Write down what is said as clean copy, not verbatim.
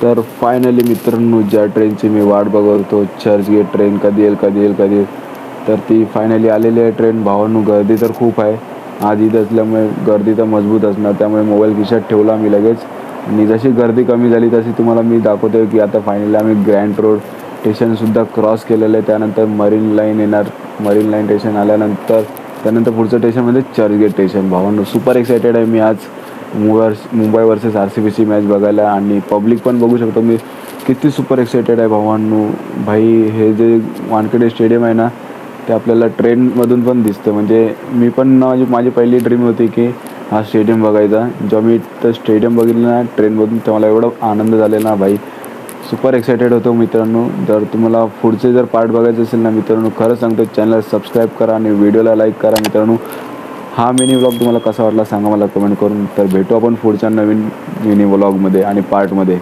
तर फायनली मित्रांनो, ज्या ट्रेनची मी वाट बघत होतो, चर्चगेट ट्रेन कधी येईल कधी येईल कधी येईल, तर ती फायनली आलेली आहे ट्रेन. भावांनो, गर्दी तर खूप आहे. आज ईद असल्यामुळे गर्दी तर मजबूत असणार, त्यामुळे मोबाईल खिशात ठेवला मी लगेच. आणि जशी गर्दी कमी झाली तशी तुम्हाला मी दाखवतो की आता फायनली आम्ही ग्रँड रोड स्टेशनसुद्धा क्रॉस केलेलं आहे. त्यानंतर मरीन लाईन येणार. मरीन लाईन स्टेशन आल्यानंतर त्यानंतर पुढचं स्टेशन म्हणजे चर्चगेट स्टेशन. भावांनो, सुपर एक्सायटेड आहे मी आज मुंबई वर्सेस RCBची मॅच बघायला. आणि पब्लिक पण बघू शकतो मी किती सुपर एक्सायटेड आहे भावांनो. भाई, हे जे वानखेडे स्टेडियम आहे ना, ते आपल्याला ट्रेनमधून पण दिसतं. म्हणजे मी पण माझी पहिली ड्रीम होती की हा स्टेडियम बघायचा. जेव्हा मी तर स्टेडियम बघितलं ना ट्रेनमधून, तर मला एवढा आनंद झालेला ना भाई. सुपर एक्सायटेड होतो मित्रांनो. जर तुम्हाला पुढचे जर पार्ट बघायचे असेल ना मित्रांनो, खरं सांगतो चॅनलला सबस्क्राईब करा आणि व्हिडिओला लाईक करा मित्रांनो. हा मिनी व्लॉग तुम्हाला कसा वाटला सांगा मला कमेंट करून. तर भेटू आपण पुढच्या नवीन मिनी व्लॉगमध्ये आणि पार्टमध्ये.